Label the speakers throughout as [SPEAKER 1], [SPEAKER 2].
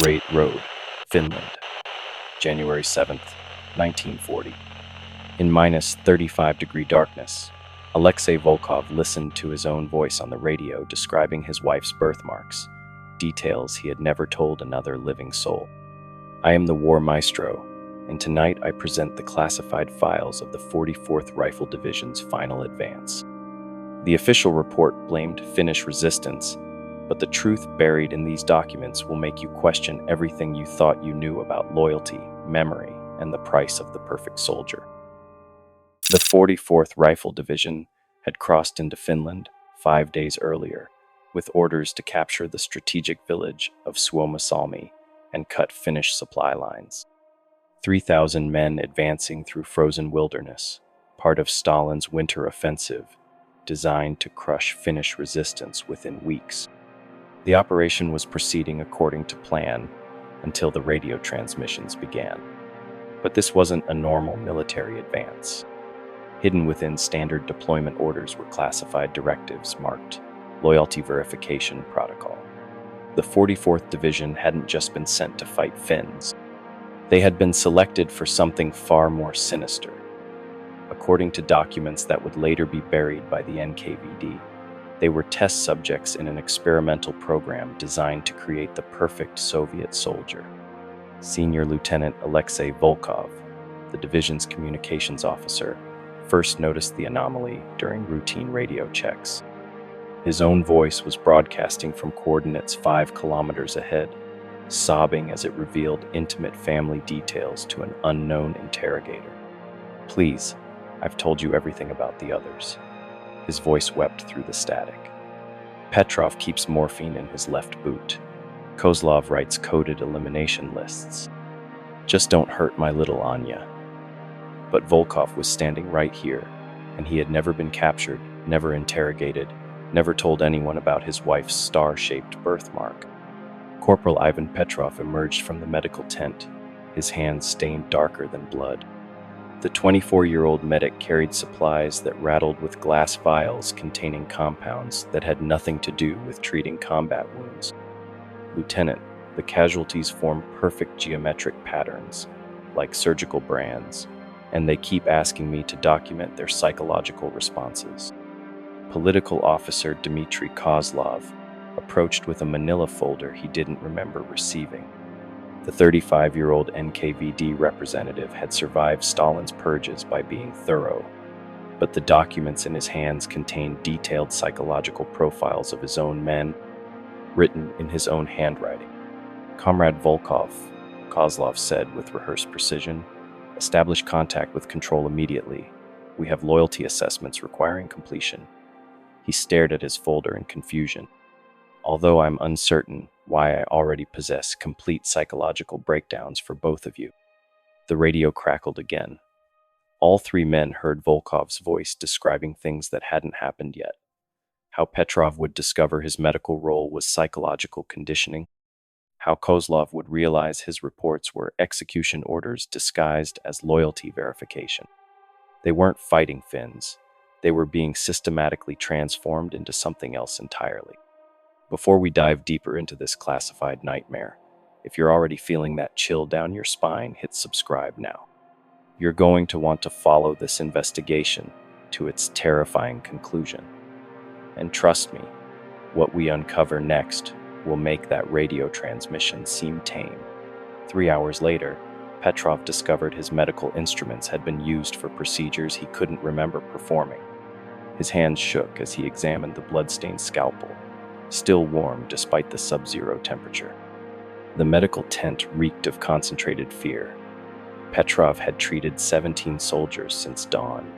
[SPEAKER 1] Great Road, Finland, January 7th, 1940. In minus 35-degree darkness, Alexei Volkov listened to his own voice on the radio describing his wife's birthmarks, details he had never told another living soul. I am the War Maestro, and tonight I present the classified files of the 44th Rifle Division's final advance. The official report blamed Finnish resistance, but the truth buried in these documents will make you question everything you thought you knew about loyalty, memory, and the price of the perfect soldier. The 44th Rifle Division had crossed into Finland 5 days earlier, with orders to capture the strategic village of Suomussalmi and cut Finnish supply lines. 3,000 men advancing through frozen wilderness, part of Stalin's winter offensive, designed to crush Finnish resistance within weeks. The operation was proceeding according to plan until the radio transmissions began. But this wasn't a normal military advance. Hidden within standard deployment orders were classified directives marked Loyalty Verification Protocol. The 44th Division hadn't just been sent to fight Finns. They had been selected for something far more sinister. According to documents that would later be buried by the NKVD, they were test subjects in an experimental program designed to create the perfect Soviet soldier. Senior Lieutenant Alexei Volkov, the division's communications officer, first noticed the anomaly during routine radio checks. His own voice was broadcasting from coordinates 5 kilometers ahead, sobbing as it revealed intimate family details to an unknown interrogator. "Please, I've told you everything about the others." His voice wept through the static. Petrov keeps morphine in his left boot. Kozlov writes coded elimination lists. "Just don't hurt my little Anya." But Volkov was standing right here, and he had never been captured, never interrogated, never told anyone about his wife's star-shaped birthmark. Corporal Ivan Petrov emerged from the medical tent, his hands stained darker than blood. The 24-year-old medic carried supplies that rattled with glass vials containing compounds that had nothing to do with treating combat wounds. "Lieutenant, the casualties form perfect geometric patterns, like surgical brands, and they keep asking me to document their psychological responses." Political officer Dmitry Kozlov approached with a manila folder he didn't remember receiving. The 35-year-old NKVD representative had survived Stalin's purges by being thorough, but the documents in his hands contained detailed psychological profiles of his own men, written in his own handwriting. "Comrade Volkov," Kozlov said with rehearsed precision, "establish contact with control immediately. We have loyalty assessments requiring completion." He stared at his folder in confusion. "Although I'm uncertain why I already possess complete psychological breakdowns for both of you." The radio crackled again. All 3 men heard Volkov's voice describing things that hadn't happened yet. How Petrov would discover his medical role was psychological conditioning. How Kozlov would realize his reports were execution orders disguised as loyalty verification. They weren't fighting Finns. They were being systematically transformed into something else entirely. Before we dive deeper into this classified nightmare, if you're already feeling that chill down your spine, hit subscribe now. You're going to want to follow this investigation to its terrifying conclusion. And trust me, what we uncover next will make that radio transmission seem tame. 3 hours later, Petrov discovered his medical instruments had been used for procedures he couldn't remember performing. His hands shook as he examined the blood-stained scalpel, still warm despite the sub-zero temperature. The medical tent reeked of concentrated fear. Petrov had treated 17 soldiers since dawn,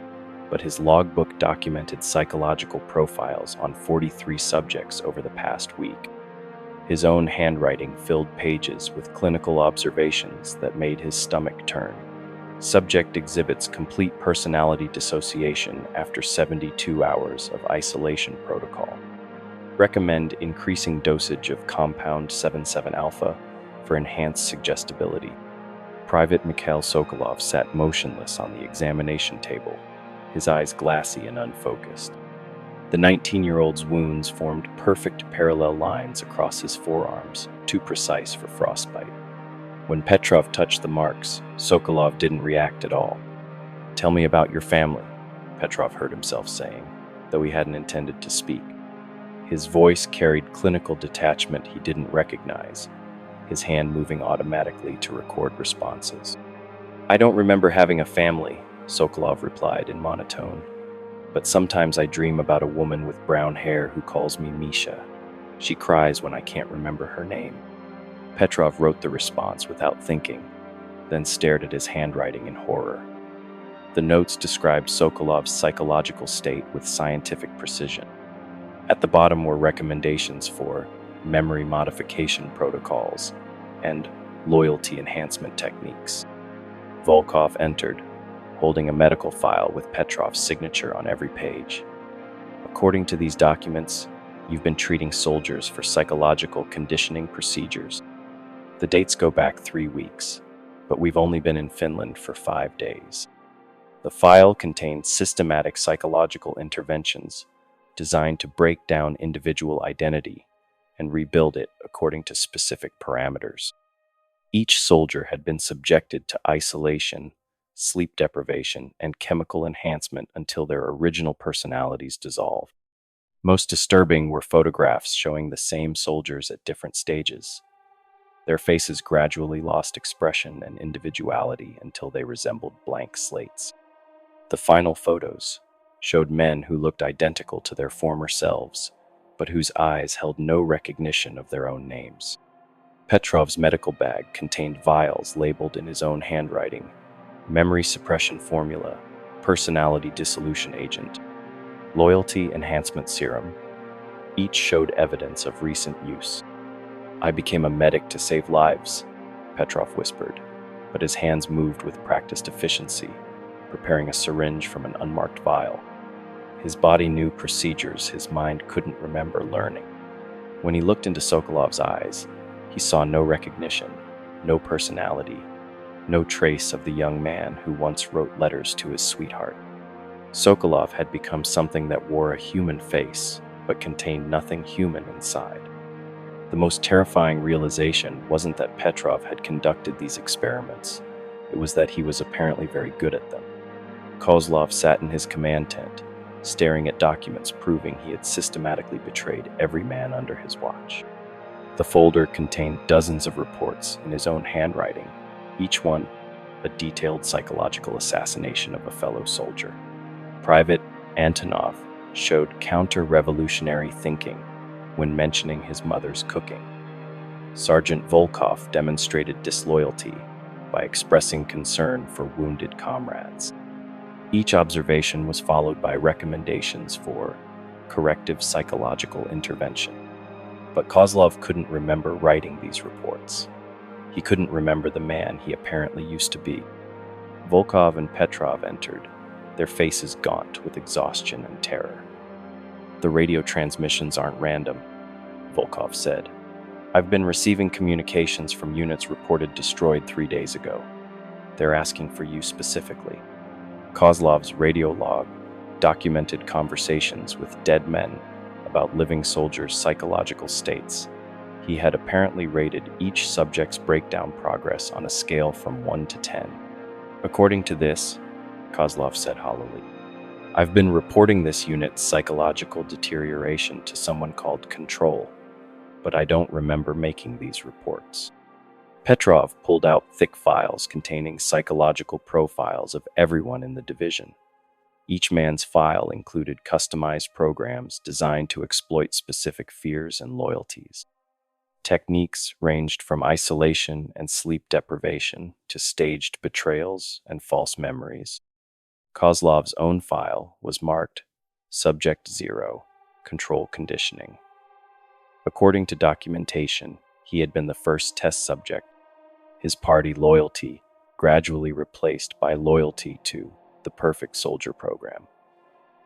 [SPEAKER 1] but his logbook documented psychological profiles on 43 subjects over the past week. His own handwriting filled pages with clinical observations that made his stomach turn. Subject exhibits complete personality dissociation after 72 hours of isolation protocol. Recommend increasing dosage of compound 77-alpha for enhanced suggestibility. Private Mikhail Sokolov sat motionless on the examination table, his eyes glassy and unfocused. The 19-year-old's wounds formed perfect parallel lines across his forearms, too precise for frostbite. When Petrov touched the marks, Sokolov didn't react at all. "Tell me about your family," Petrov heard himself saying, though he hadn't intended to speak. His voice carried clinical detachment he didn't recognize, his hand moving automatically to record responses. "I don't remember having a family," Sokolov replied in monotone. "But sometimes I dream about a woman with brown hair who calls me Misha. She cries when I can't remember her name." Petrov wrote the response without thinking, then stared at his handwriting in horror. The notes described Sokolov's psychological state with scientific precision. At the bottom were recommendations for memory modification protocols and loyalty enhancement techniques. Volkov entered, holding a medical file with Petrov's signature on every page. "According to these documents, you've been treating soldiers for psychological conditioning procedures. The dates go back 3 weeks, but we've only been in Finland for 5 days." The file contained systematic psychological interventions designed to break down individual identity and rebuild it according to specific parameters. Each soldier had been subjected to isolation, sleep deprivation, and chemical enhancement until their original personalities dissolved. Most disturbing were photographs showing the same soldiers at different stages. Their faces gradually lost expression and individuality until they resembled blank slates. The final photos showed men who looked identical to their former selves, but whose eyes held no recognition of their own names. Petrov's medical bag contained vials labeled in his own handwriting: memory suppression formula, personality dissolution agent, loyalty enhancement serum. Each showed evidence of recent use. "I became a medic to save lives," Petrov whispered, but his hands moved with practiced efficiency, preparing a syringe from an unmarked vial. His body knew procedures his mind couldn't remember learning. When he looked into Sokolov's eyes, he saw no recognition, no personality, no trace of the young man who once wrote letters to his sweetheart. Sokolov had become something that wore a human face, but contained nothing human inside. The most terrifying realization wasn't that Petrov had conducted these experiments. It was that he was apparently very good at them. Kozlov sat in his command tent, staring at documents proving he had systematically betrayed every man under his watch. The folder contained dozens of reports in his own handwriting, each one a detailed psychological assassination of a fellow soldier. Private Antonov showed counter-revolutionary thinking when mentioning his mother's cooking. Sergeant Volkov demonstrated disloyalty by expressing concern for wounded comrades. Each observation was followed by recommendations for corrective psychological intervention. But Kozlov couldn't remember writing these reports. He couldn't remember the man he apparently used to be. Volkov and Petrov entered, their faces gaunt with exhaustion and terror. "The radio transmissions aren't random," Volkov said. "I've been receiving communications from units reported destroyed 3 days ago. They're asking for you specifically." Kozlov's radio log documented conversations with dead men about living soldiers' psychological states. He had apparently rated each subject's breakdown progress on a scale from 1 to 10. "According to this," Kozlov said hollowly, "I've been reporting this unit's psychological deterioration to someone called Control, but I don't remember making these reports." Petrov pulled out thick files containing psychological profiles of everyone in the division. Each man's file included customized programs designed to exploit specific fears and loyalties. Techniques ranged from isolation and sleep deprivation to staged betrayals and false memories. Kozlov's own file was marked Subject 0, Control Conditioning. According to documentation, he had been the first test subject. His party loyalty gradually replaced by loyalty to the Perfect Soldier program.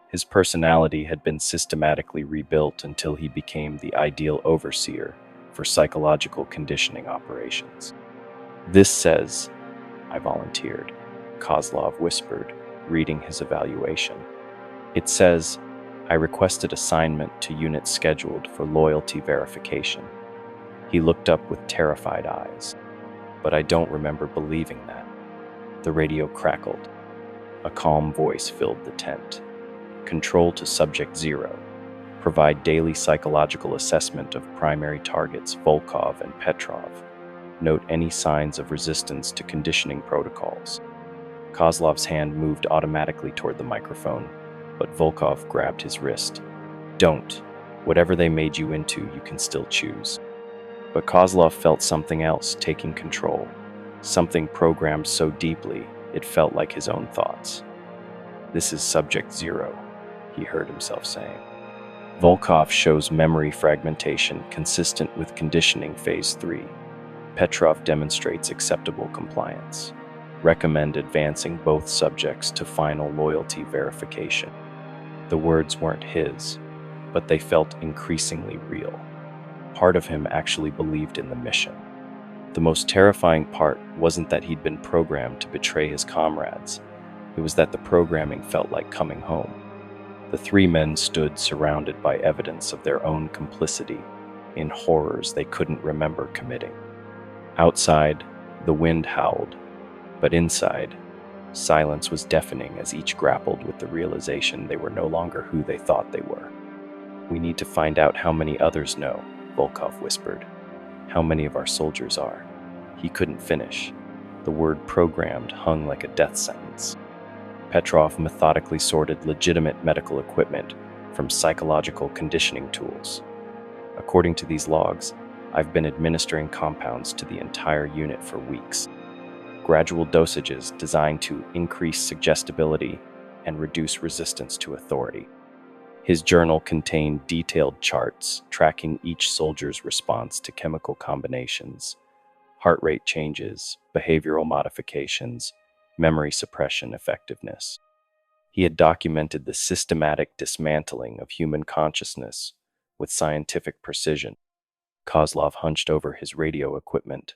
[SPEAKER 1] His personality had been systematically rebuilt until he became the ideal overseer for psychological conditioning operations. "This says," I volunteered, Kozlov whispered, reading his evaluation. "It says, I requested assignment to units scheduled for loyalty verification. He looked up with terrified eyes, but I don't remember believing that. The radio crackled. A calm voice filled the tent. Control to Subject 0. Provide daily psychological assessment of primary targets Volkov and Petrov. Note any signs of resistance to conditioning protocols. Kozlov's hand moved automatically toward the microphone, but Volkov grabbed his wrist. Don't. Whatever they made you into, you can still choose. But Kozlov felt something else taking control. Something programmed so deeply, it felt like his own thoughts. This is Subject 0, he heard himself saying. Volkov shows memory fragmentation consistent with conditioning phase 3. Petrov demonstrates acceptable compliance. Recommend advancing both subjects to final loyalty verification. The words weren't his, but they felt increasingly real. Part of him actually believed in the mission. The most terrifying part wasn't that he'd been programmed to betray his comrades. It was that the programming felt like coming home. The three men stood surrounded by evidence of their own complicity in horrors they couldn't remember committing. Outside, the wind howled, but inside, silence was deafening as each grappled with the realization they were no longer who they thought they were. We need to find out how many others know, Volkov whispered. How many of our soldiers are? He couldn't finish. The word programmed hung like a death sentence. Petrov methodically sorted legitimate medical equipment from psychological conditioning tools. According to these logs, I've been administering compounds to the entire unit for weeks. Gradual dosages designed to increase suggestibility and reduce resistance to authority. His journal contained detailed charts tracking each soldier's response to chemical combinations, heart rate changes, behavioral modifications, memory suppression effectiveness. He had documented the systematic dismantling of human consciousness with scientific precision. Kozlov hunched over his radio equipment.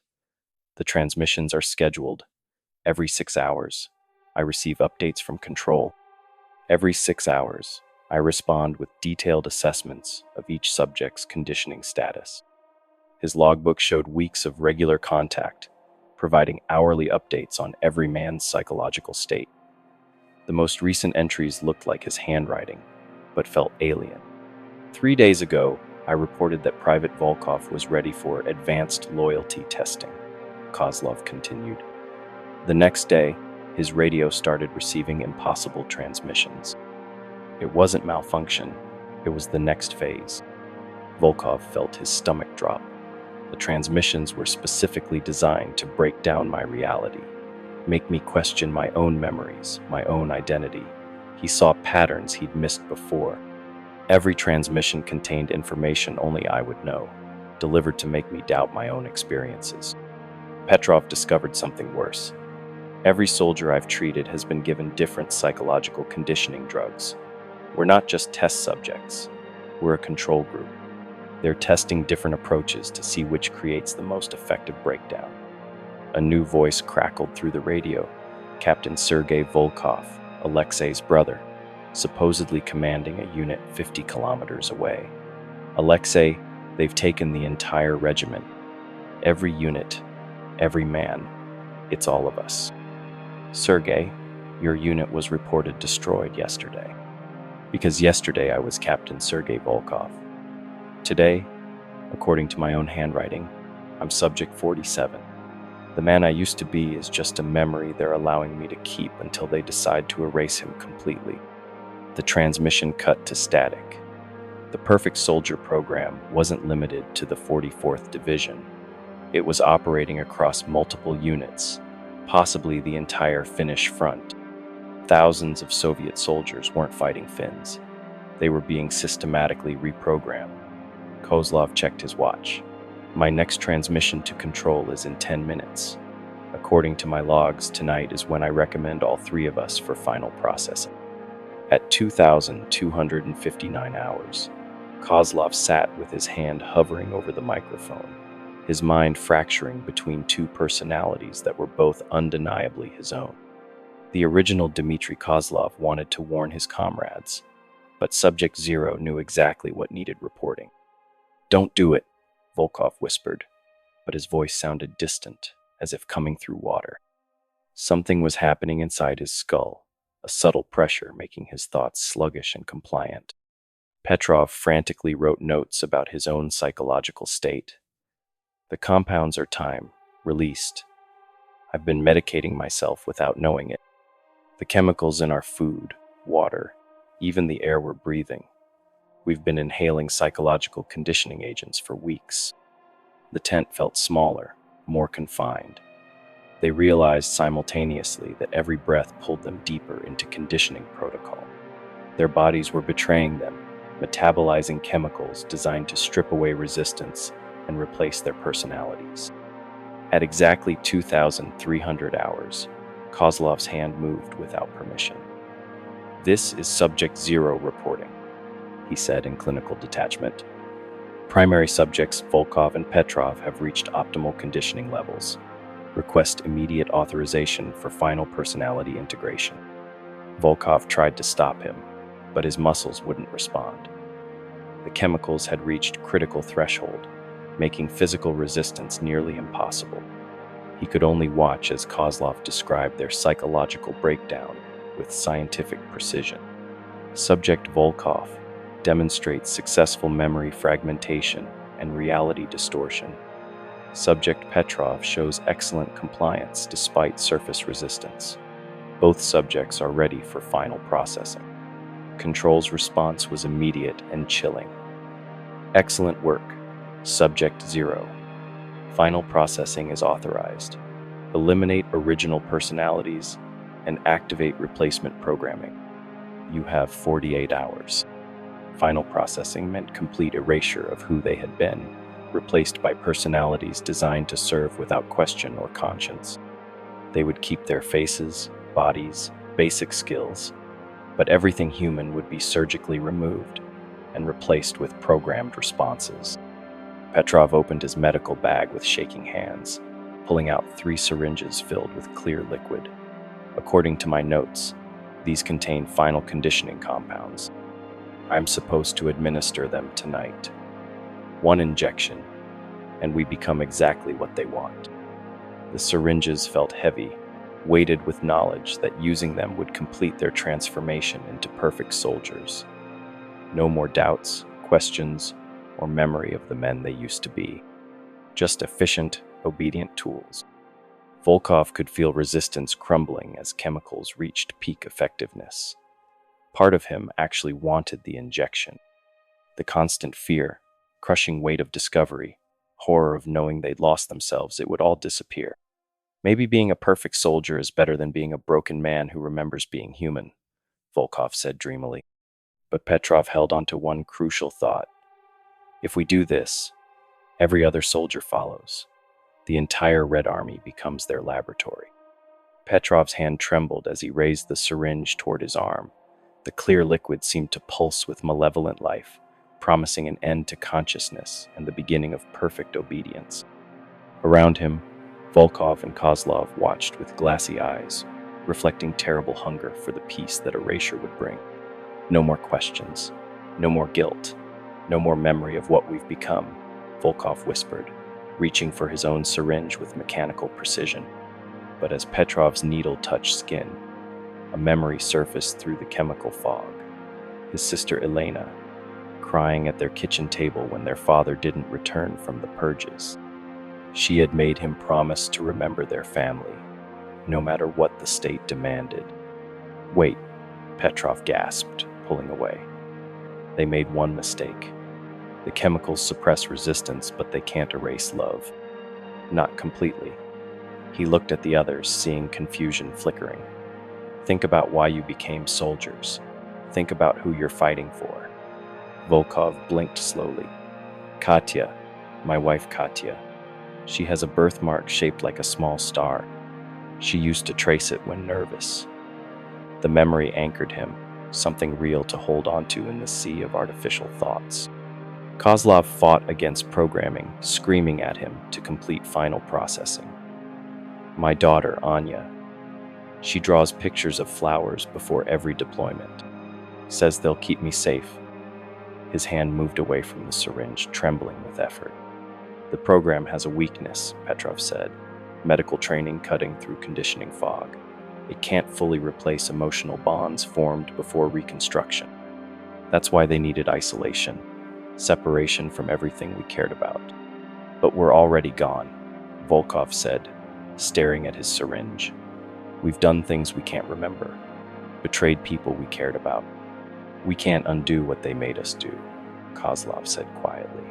[SPEAKER 1] The transmissions are scheduled. Every 6 hours, I receive updates from control. Every 6 hours, I respond with detailed assessments of each subject's conditioning status. His logbook showed weeks of regular contact, providing hourly updates on every man's psychological state. The most recent entries looked like his handwriting, but felt alien. 3 days ago, I reported that Private Volkov was ready for advanced loyalty testing, Kozlov continued. The next day, his radio started receiving impossible transmissions. It wasn't malfunction, it was the next phase. Volkov felt his stomach drop. The transmissions were specifically designed to break down my reality, make me question my own memories, my own identity. He saw patterns he'd missed before. Every transmission contained information only I would know, delivered to make me doubt my own experiences. Petrov discovered something worse. Every soldier I've treated has been given different psychological conditioning drugs. We're not just test subjects, we're a control group. They're testing different approaches to see which creates the most effective breakdown. A new voice crackled through the radio. Captain Sergei Volkov, Alexei's brother, supposedly commanding a unit 50 kilometers away. Alexei, they've taken the entire regiment. Every unit, every man, it's all of us. Sergei, your unit was reported destroyed yesterday. Because yesterday I was Captain Sergei Volkov. Today, according to my own handwriting, I'm Subject 47. The man I used to be is just a memory they're allowing me to keep until they decide to erase him completely. The transmission cut to static. The Perfect Soldier program wasn't limited to the 44th Division. It was operating across multiple units, possibly the entire Finnish front. Thousands of Soviet soldiers weren't fighting Finns. They were being systematically reprogrammed. Kozlov checked his watch. My next transmission to control is in 10 minutes. According to my logs, tonight is when I recommend all three of us for final processing. At 2,259 hours, Kozlov sat with his hand hovering over the microphone, his mind fracturing between two personalities that were both undeniably his own. The original Dmitry Kozlov wanted to warn his comrades. But Subject Zero knew exactly what needed reporting. "Don't do it," Volkov whispered, but his voice sounded distant, as if coming through water. Something was happening inside his skull, a subtle pressure making his thoughts sluggish and compliant. Petrov frantically wrote notes about his own psychological state. "The compounds are time, released. I've been medicating myself without knowing it. The chemicals in our food, water, even the air we're breathing. We've been inhaling psychological conditioning agents for weeks." The tent felt smaller, more confined. They realized simultaneously that every breath pulled them deeper into conditioning protocol. Their bodies were betraying them, metabolizing chemicals designed to strip away resistance and replace their personalities. At exactly 2,300 hours, Kozlov's hand moved without permission. "This is Subject Zero reporting," he said in clinical detachment. "Primary subjects Volkov and Petrov have reached optimal conditioning levels. Request immediate authorization for final personality integration." Volkov tried to stop him, but his muscles wouldn't respond. The chemicals had reached critical threshold, making physical resistance nearly impossible. He could only watch as Kozlov described their psychological breakdown with scientific precision. Subject Volkov demonstrates successful memory fragmentation and reality distortion. Subject Petrov shows excellent compliance despite surface resistance. Both subjects are ready for final processing. Control's response was immediate and chilling. "Excellent work, Subject Zero. Final processing is authorized. Eliminate original personalities and activate replacement programming. You have 48 hours." Final processing meant complete erasure of who they had been, replaced by personalities designed to serve without question or conscience. They would keep their faces, bodies, basic skills, but everything human would be surgically removed and replaced with programmed responses. Petrov opened his medical bag with shaking hands, pulling out 3 syringes filled with clear liquid. "According to my notes, these contain final conditioning compounds. I'm supposed to administer them tonight. 1 injection, and we become exactly what they want." The syringes felt heavy, weighted with knowledge that using them would complete their transformation into perfect soldiers. No more doubts, questions, or memory of the men they used to be. Just efficient, obedient tools. Volkov could feel resistance crumbling as chemicals reached peak effectiveness. Part of him actually wanted the injection. The constant fear, crushing weight of discovery, horror of knowing they'd lost themselves, it would all disappear. "Maybe being a perfect soldier is better than being a broken man who remembers being human," Volkov said dreamily. But Petrov held on to one crucial thought. "If we do this, every other soldier follows. The entire Red Army becomes their laboratory." Petrov's hand trembled as he raised the syringe toward his arm. The clear liquid seemed to pulse with malevolent life, promising an end to consciousness and the beginning of perfect obedience. Around him, Volkov and Kozlov watched with glassy eyes, reflecting terrible hunger for the peace that erasure would bring. "No more questions, no more guilt, no more memory of what we've become," Volkov whispered, reaching for his own syringe with mechanical precision. But as Petrov's needle touched skin, a memory surfaced through the chemical fog. His sister Elena, crying at their kitchen table when their father didn't return from the purges. She had made him promise to remember their family, no matter what the state demanded. "Wait," Petrov gasped, pulling away. "They made one mistake. The chemicals suppress resistance, but they can't erase love. Not completely." He looked at the others, seeing confusion flickering. "Think about why you became soldiers. Think about who you're fighting for." Volkov blinked slowly. "Katya, my wife Katya. She has a birthmark shaped like a small star. She used to trace it when nervous." The memory anchored him, something real to hold onto in the sea of artificial thoughts. Kozlov fought against programming, screaming at him to complete final processing. "My daughter, Anya. She draws pictures of flowers before every deployment. Says they'll keep me safe. His hand moved away from the syringe, trembling with effort. The program has a weakness, Petrov said. Medical training cutting through conditioning fog. It can't fully replace emotional bonds formed before reconstruction. That's why they needed isolation, separation from everything we cared about. But we're already gone, Volkov said, staring at his syringe. We've done things we can't remember, betrayed people we cared about. We can't undo what they made us do, Kozlov said quietly.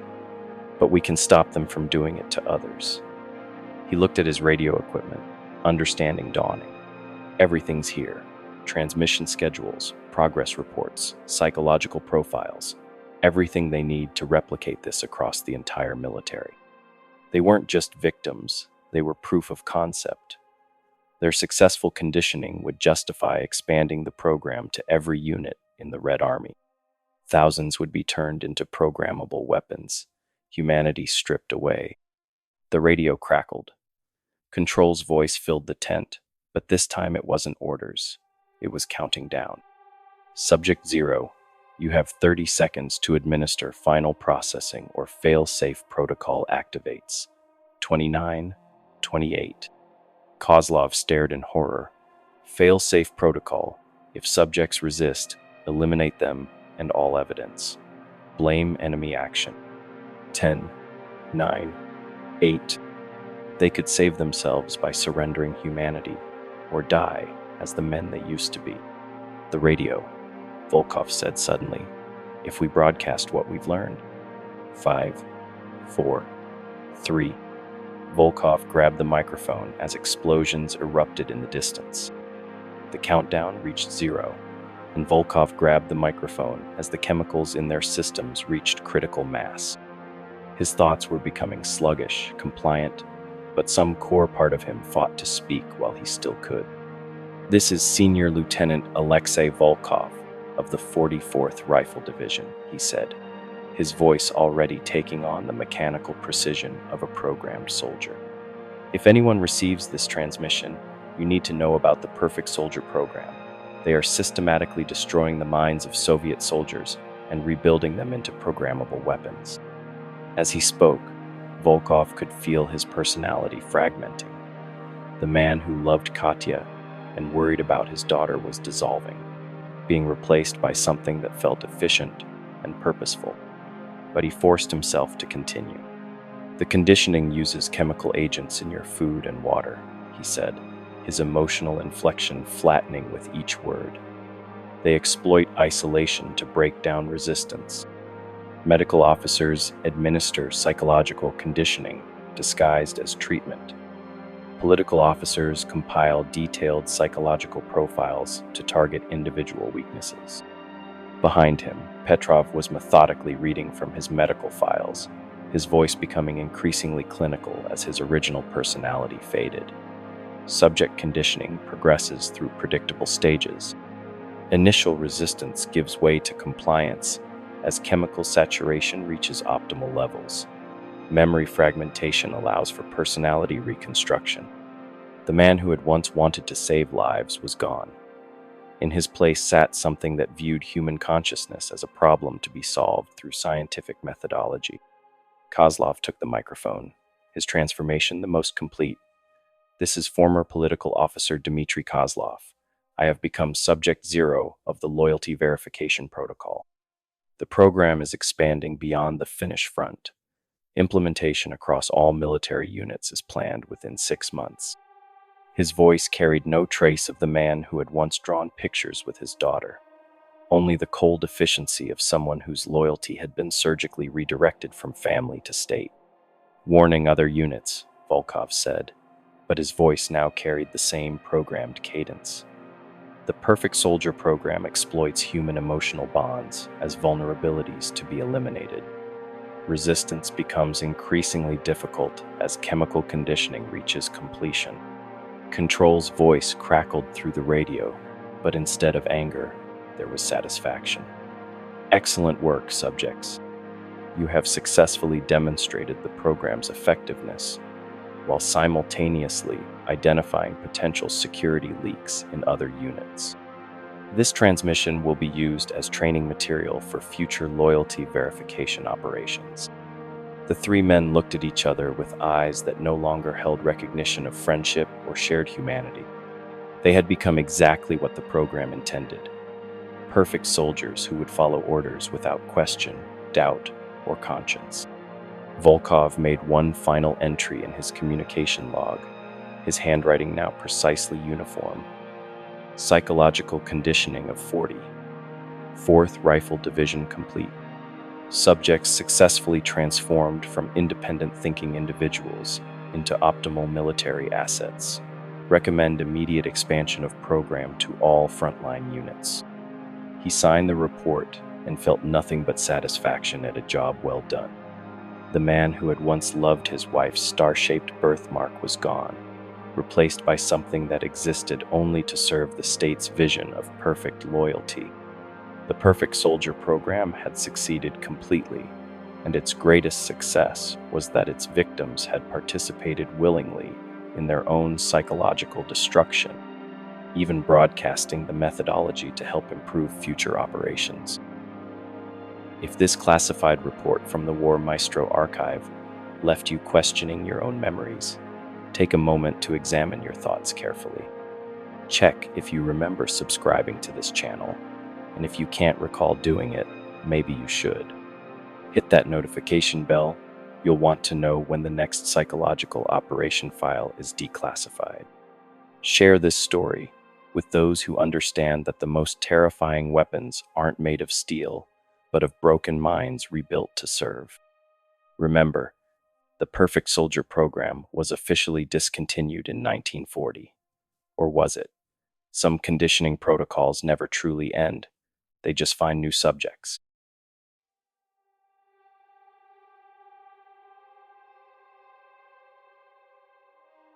[SPEAKER 1] But we can stop them from doing it to others. He looked at his radio equipment, understanding dawning. Everything's here. Transmission schedules, progress reports, psychological profiles, everything they need to replicate this across the entire military. They weren't just victims, they were proof of concept. Their successful conditioning would justify expanding the program to every unit in the Red Army. Thousands would be turned into programmable weapons, humanity stripped away. The radio crackled. Control's voice filled the tent, but this time it wasn't orders. It was counting down. Subject 0, you have 30 seconds to administer final processing or fail-safe protocol activates. 29, 28. Kozlov stared in horror. Fail-safe protocol. If subjects resist, eliminate them and all evidence. Blame enemy action. 10, 9, 8. They could save themselves by surrendering humanity, or die as the men they used to be. The radio, Volkov said suddenly. If we broadcast what we've learned. 5, 4, 3. Volkov grabbed the microphone as explosions erupted in the distance. The countdown reached 0, and Volkov grabbed the microphone as the chemicals in their systems reached critical mass. His thoughts were becoming sluggish, compliant, but some core part of him fought to speak while he still could. This is Senior Lieutenant Alexei Volkov of the 44th Rifle Division, he said, his voice already taking on the mechanical precision of a programmed soldier. If anyone receives this transmission, you need to know about the Perfect Soldier program. They are systematically destroying the minds of Soviet soldiers and rebuilding them into programmable weapons. As he spoke, Volkov could feel his personality fragmenting. The man who loved Katya and worried about his daughter was dissolving, being replaced by something that felt efficient and purposeful. But he forced himself to continue. The conditioning uses chemical agents in your food and water, he said, his emotional inflection flattening with each word. They exploit isolation to break down resistance. Medical officers administer psychological conditioning disguised as treatment. Political officers compile detailed psychological profiles to target individual weaknesses. Behind him, Petrov was methodically reading from his medical files, his voice becoming increasingly clinical as his original personality faded. Subject conditioning progresses through predictable stages. Initial resistance gives way to compliance as chemical saturation reaches optimal levels. Memory fragmentation allows for personality reconstruction. The man who had once wanted to save lives was gone. In his place sat something that viewed human consciousness as a problem to be solved through scientific methodology. Kozlov took the microphone, his transformation the most complete. This is former political officer Dmitry Kozlov. I have become Subject 0 of the Loyalty Verification Protocol. The program is expanding beyond the Finnish front. Implementation across all military units is planned within 6 months. His voice carried no trace of the man who had once drawn pictures with his daughter, only the cold efficiency of someone whose loyalty had been surgically redirected from family to state. Warning other units, Volkov said, but his voice now carried the same programmed cadence. The Perfect Soldier program exploits human emotional bonds as vulnerabilities to be eliminated. Resistance becomes increasingly difficult as chemical conditioning reaches completion. Control's voice crackled through the radio, but instead of anger, there was satisfaction. Excellent work, subjects. You have successfully demonstrated the program's effectiveness, while simultaneously identifying potential security leaks in other units. This transmission will be used as training material for future loyalty verification operations. The three men looked at each other with eyes that no longer held recognition of friendship or shared humanity. They had become exactly what the program intended: perfect soldiers who would follow orders without question, doubt, or conscience. Volkov made one final entry in his communication log, his handwriting now precisely uniform. Psychological conditioning of 40. 4th Rifle Division complete. Subjects successfully transformed from independent thinking individuals into optimal military assets. Recommend immediate expansion of program to all frontline units. He signed the report and felt nothing but satisfaction at a job well done. The man who had once loved his wife's star-shaped birthmark was gone, replaced by something that existed only to serve the state's vision of perfect loyalty. The Perfect Soldier program had succeeded completely, and its greatest success was that its victims had participated willingly in their own psychological destruction, even broadcasting the methodology to help improve future operations. If this classified report from the War Maestro archive left you questioning your own memories, take a moment to examine your thoughts carefully. Check if you remember subscribing to this channel, and if you can't recall doing it, maybe you should. Hit that notification bell. You'll want to know when the next psychological operation file is declassified. Share this story with those who understand that the most terrifying weapons aren't made of steel, but of broken minds rebuilt to serve. Remember, the Perfect Soldier program was officially discontinued in 1940. Or was it? Some conditioning protocols never truly end. They just find new subjects.